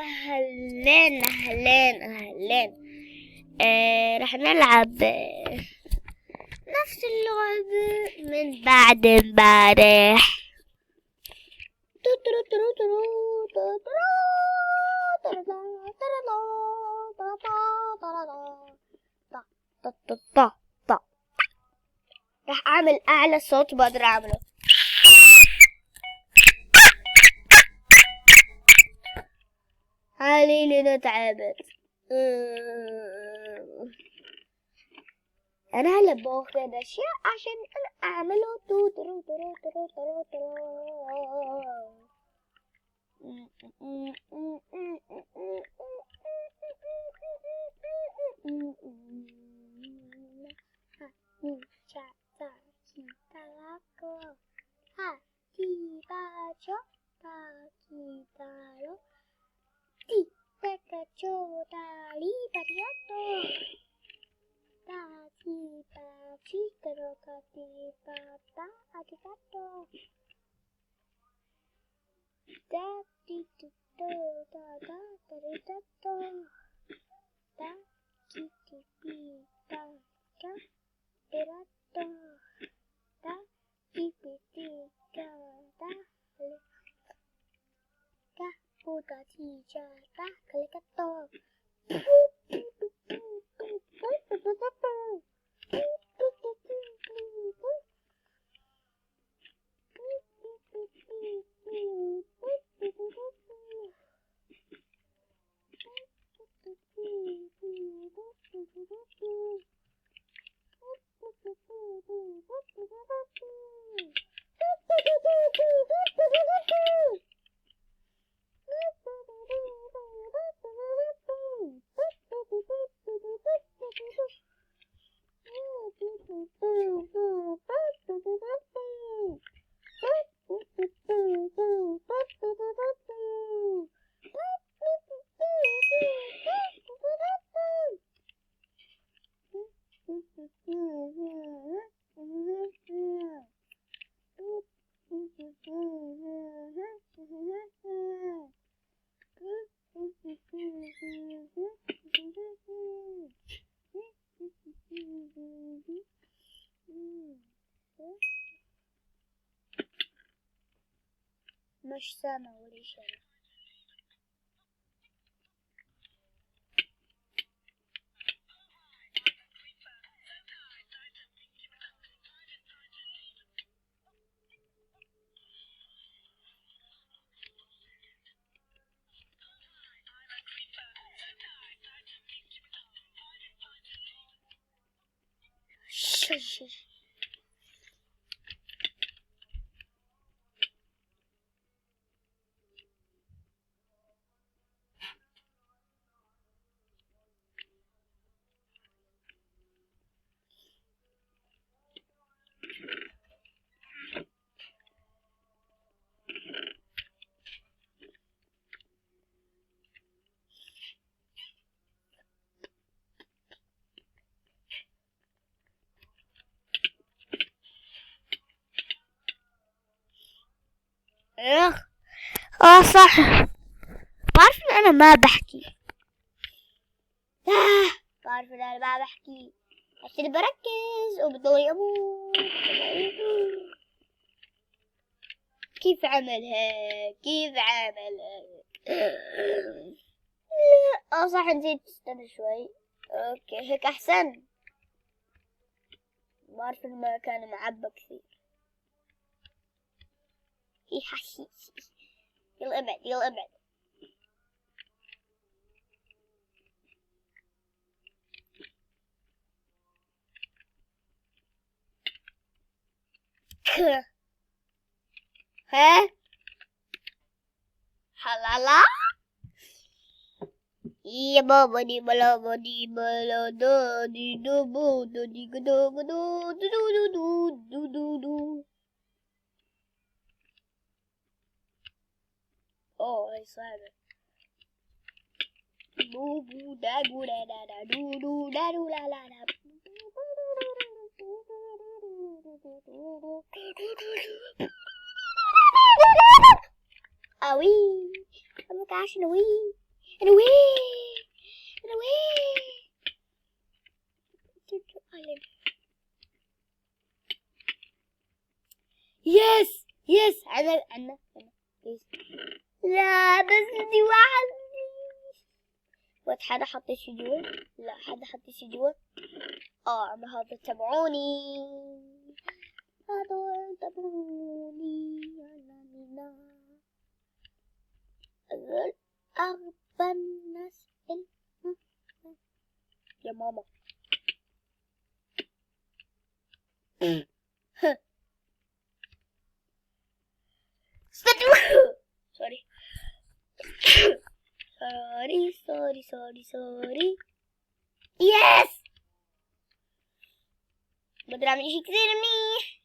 أهلين أهلين أهلين. رح نلعب نفس اللعبة من بعد امبارح. رح أعمل أعلى صوت بقدر أعمله. خليني نتعبت. أنا هلا باخذ أشياء عشان أنا أعمله. مش سامع ولا شيء. صح، بعرف ان انا ما بحكي. بعرف ان انا ما بحكي عشان بركز وبضل اموت. كيف عمل هيك؟ كيف عمل هيك؟ صح، نسيت. استنى شوي. اوكي هيك احسن. بعرف المكان معبى كثير. يلا ابعد يلا ابعد. ها حلالا يا بابا دي بلا دي بلا دو دي دو بو دو دي دو دو دو دو دو دو دو. هاي صعبة. بو بو دا بو دا دا دا دو دو دا دو لا لا لا. أوي أنا كاشن وي. أنا وين؟ أنا وين؟ يس يس أنا لا بس دي واحد. وقت حدا حط شي جوا؟ لا حدا حط شي جوا. أما هذا تبعوني، هذا تبعوني أغبى الناس يا ماما. سوري سوري. يس بقدر اعمل اشي كثير منيح.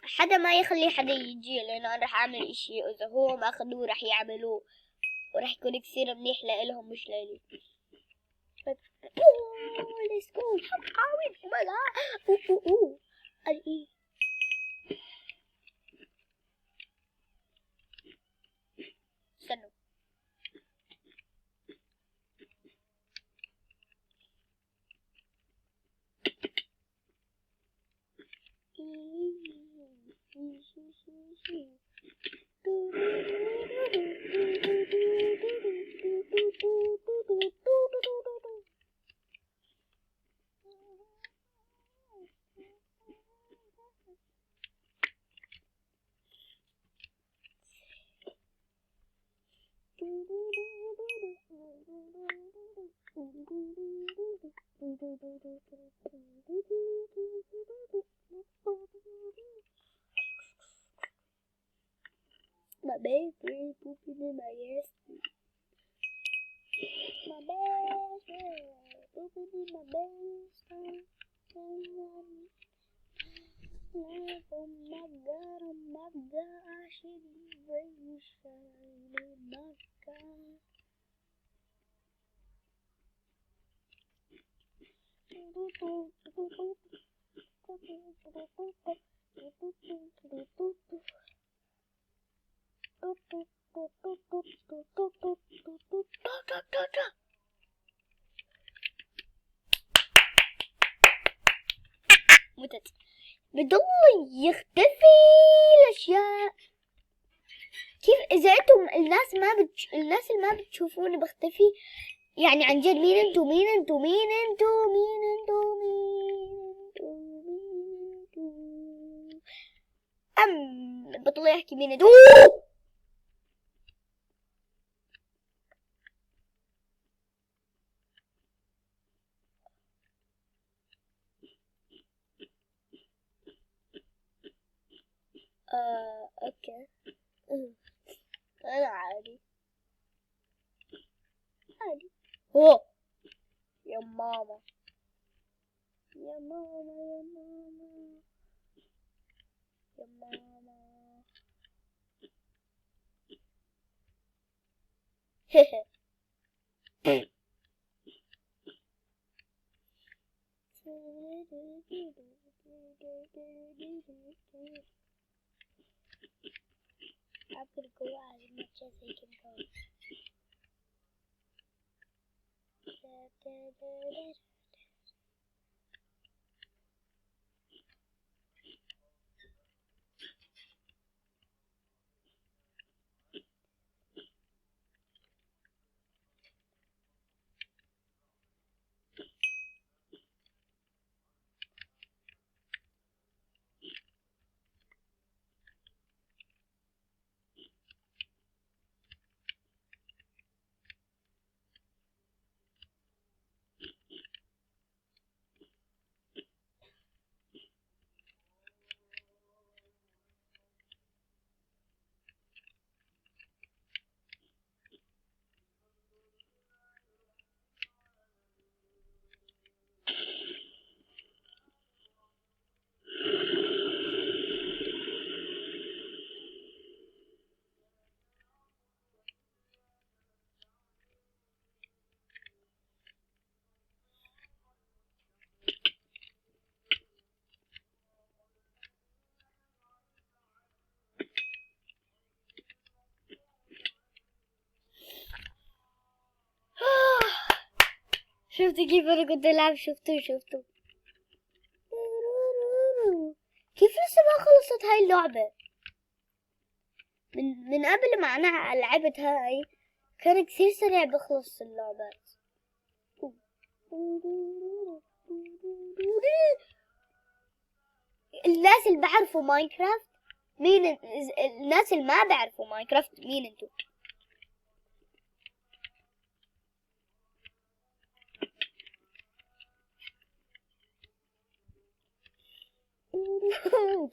حدا ما يخلي حدا يجي، لانه انا رح اعمل اشي اذا هو ما اخذوه رح يعملوه، ورح يكون كثير منيح لإلهم مش لإلي. let's go. حاول بلا اي استنوا. My baby pooping in my ass. My best friend pooping in my best friend. Oh my gosh, it's very shiny. Oh my god. متت بضل يختفي الاشياء. كيف اذا انتم الناس اللي ما بتشوفوني بختفي؟ يعني عن جد مين انتو؟ بطل يحكي مين انتو. اوكي انا عادي. اوه يا ماما يا ماما يا ماما يا ماما. I'm gonna go out as much as they can go. شفتوا كيف انا كنت العب؟ شفتوا كيف لسه ما خلصت هاي اللعبة؟ من قبل ما انا لعبت هاي كان كثير سريع بخلص اللعبات. الناس اللي بعرفوا ماينكرافت مين؟ الناس اللي ما بعرفوا ماينكرافت مين انتو؟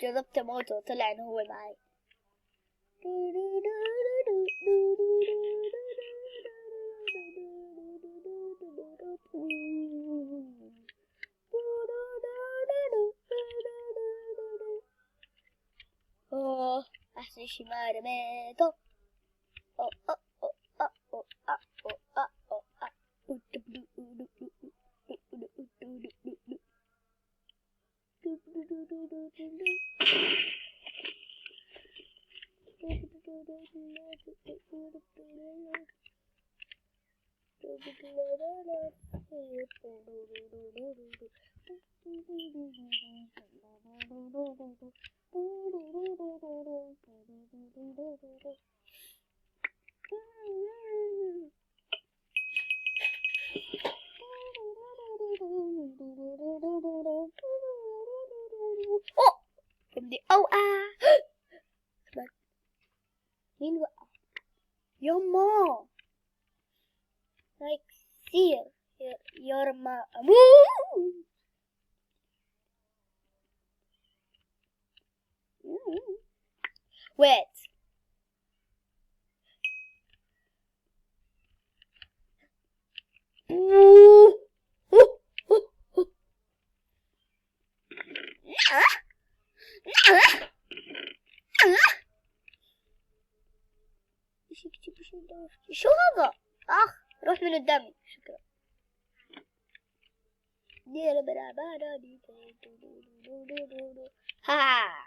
جربت اموت وطلع انه هو معي. اوه احسن شي ما رميته. بدي اوقع. مين وقع؟ يما هاي كثير يرمى. wait شو هذا؟ اخ روح من قدامي. شكرا. ها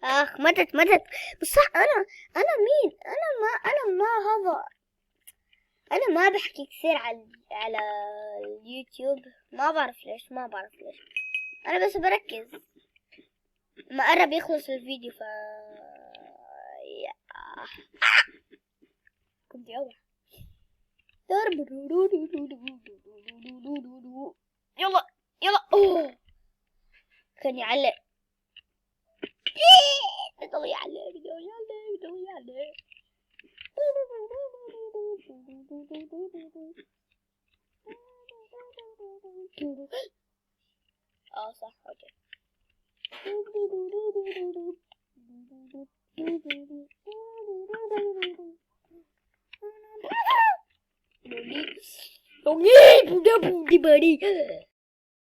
اخ متت بس صح. انا مين؟ انا ما هذا. انا ما بحكي كثير على اليوتيوب. ما بعرف ليش. انا بس بركز ما قرب يخلص الفيديو. كنت اوعى. يلا اوه كان يعلق. بدو يعلق. صح اوكي. Dongeng, udah budi badi.